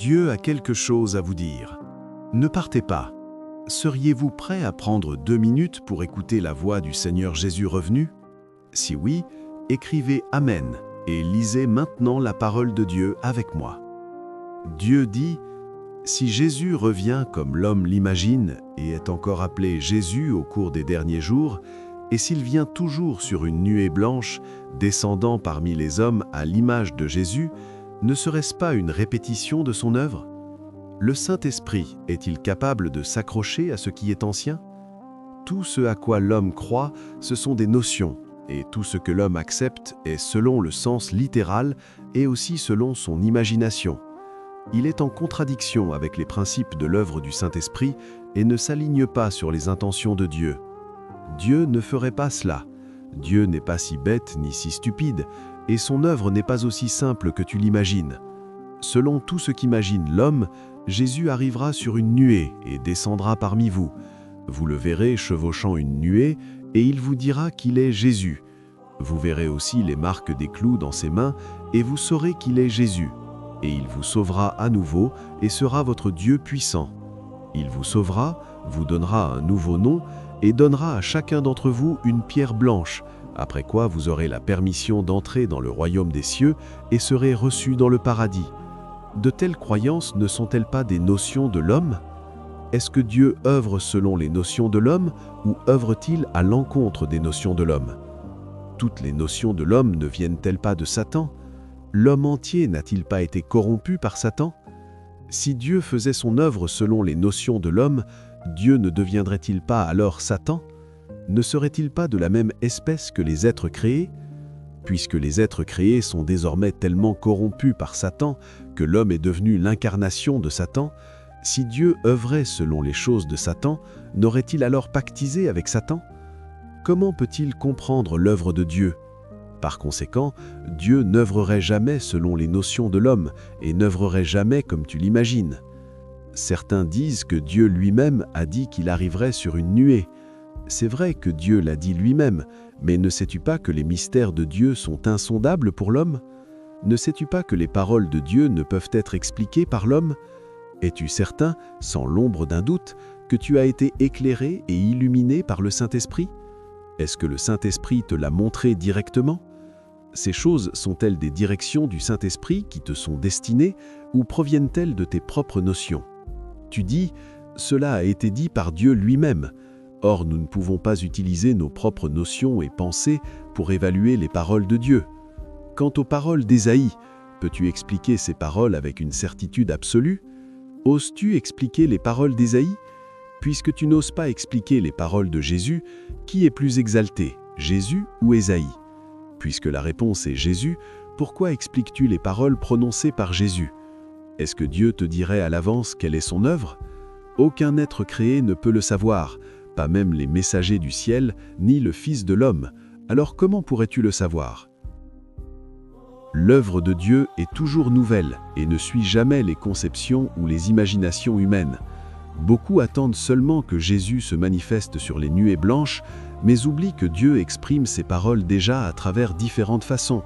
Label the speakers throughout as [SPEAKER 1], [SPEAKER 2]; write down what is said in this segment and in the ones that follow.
[SPEAKER 1] Dieu a quelque chose à vous dire. Ne partez pas. Seriez-vous prêt à prendre 2 minutes pour écouter la voix du Seigneur Jésus revenu? Si oui, écrivez Amen et lisez maintenant la parole de Dieu avec moi. Dieu dit, si Jésus revient comme l'homme l'imagine et est encore appelé Jésus au cours des derniers jours, et s'il vient toujours sur une nuée blanche, descendant parmi les hommes à l'image de Jésus, ne serait-ce pas une répétition de son œuvre? Le Saint-Esprit est-il capable de s'accrocher à ce qui est ancien? Tout ce à quoi l'homme croit, ce sont des notions, et tout ce que l'homme accepte est selon le sens littéral et aussi selon son imagination. Il est en contradiction avec les principes de l'œuvre du Saint-Esprit et ne s'aligne pas sur les intentions de Dieu. Dieu ne ferait pas cela. Dieu n'est pas si bête ni si stupide, et son œuvre n'est pas aussi simple que tu l'imagines. Selon tout ce qu'imagine l'homme, Jésus arrivera sur une nuée et descendra parmi vous. Vous le verrez chevauchant une nuée, et il vous dira qu'il est Jésus. Vous verrez aussi les marques des clous dans ses mains, et vous saurez qu'il est Jésus. Et il vous sauvera à nouveau et sera votre Dieu puissant. Il vous sauvera, vous donnera un nouveau nom et donnera à chacun d'entre vous une pierre blanche, après quoi vous aurez la permission d'entrer dans le royaume des cieux et serez reçus dans le paradis. De telles croyances ne sont-elles pas des notions de l'homme? Est-ce que Dieu œuvre selon les notions de l'homme ou œuvre-t-il à l'encontre des notions de l'homme? Toutes les notions de l'homme ne viennent-elles pas de Satan? L'homme entier n'a-t-il pas été corrompu par Satan? Si Dieu faisait son œuvre selon les notions de l'homme, Dieu ne deviendrait-il pas alors Satan? Ne serait-il pas de la même espèce que les êtres créés? Puisque les êtres créés sont désormais tellement corrompus par Satan que l'homme est devenu l'incarnation de Satan, si Dieu œuvrait selon les choses de Satan, n'aurait-il alors pactisé avec Satan? Comment peut-il comprendre l'œuvre de Dieu? Par conséquent, Dieu n'œuvrerait jamais selon les notions de l'homme et n'œuvrerait jamais comme tu l'imagines. Certains disent que Dieu lui-même a dit qu'il arriverait sur une nuée. C'est vrai que Dieu l'a dit lui-même, mais ne sais-tu pas que les mystères de Dieu sont insondables pour l'homme? Ne sais-tu pas que les paroles de Dieu ne peuvent être expliquées par l'homme? Es-tu certain, sans l'ombre d'un doute, que tu as été éclairé et illuminé par le Saint-Esprit? Est-ce que le Saint-Esprit te l'a montré directement? Ces choses sont-elles des directions du Saint-Esprit qui te sont destinées ou proviennent-elles de tes propres notions? Tu dis, cela a été dit par Dieu lui-même. Or, nous ne pouvons pas utiliser nos propres notions et pensées pour évaluer les paroles de Dieu. Quant aux paroles d'Ésaïe, peux-tu expliquer ces paroles avec une certitude absolue? Oses-tu expliquer les paroles d'Ésaïe? Puisque tu n'oses pas expliquer les paroles de Jésus, qui est plus exalté, Jésus ou Ésaïe? Puisque la réponse est Jésus, pourquoi expliques-tu les paroles prononcées par Jésus? Est-ce que Dieu te dirait à l'avance quelle est son œuvre? Aucun être créé ne peut le savoir, pas même les messagers du ciel, ni le Fils de l'homme. Alors comment pourrais-tu le savoir? L'œuvre de Dieu est toujours nouvelle et ne suit jamais les conceptions ou les imaginations humaines. Beaucoup attendent seulement que Jésus se manifeste sur les nuées blanches, mais oublient que Dieu exprime ses paroles déjà à travers différentes façons.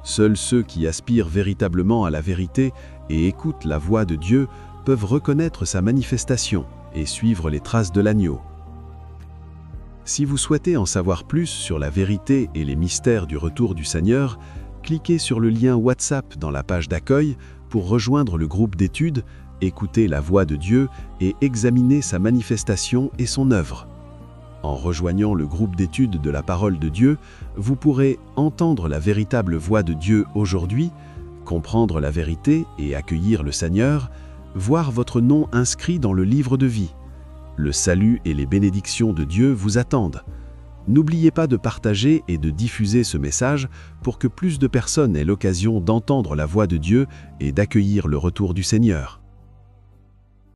[SPEAKER 1] Seuls ceux qui aspirent véritablement à la vérité et écoutent la voix de Dieu peuvent reconnaître sa manifestation et suivre les traces de l'agneau. Si vous souhaitez en savoir plus sur la vérité et les mystères du retour du Seigneur, cliquez sur le lien WhatsApp dans la page d'accueil pour rejoindre le groupe d'études, écouter la voix de Dieu et examiner sa manifestation et son œuvre. En rejoignant le groupe d'études de la parole de Dieu, vous pourrez entendre la véritable voix de Dieu aujourd'hui, comprendre la vérité et accueillir le Seigneur, voir votre nom inscrit dans le livre de vie. Le salut et les bénédictions de Dieu vous attendent. N'oubliez pas de partager et de diffuser ce message pour que plus de personnes aient l'occasion d'entendre la voix de Dieu et d'accueillir le retour du Seigneur.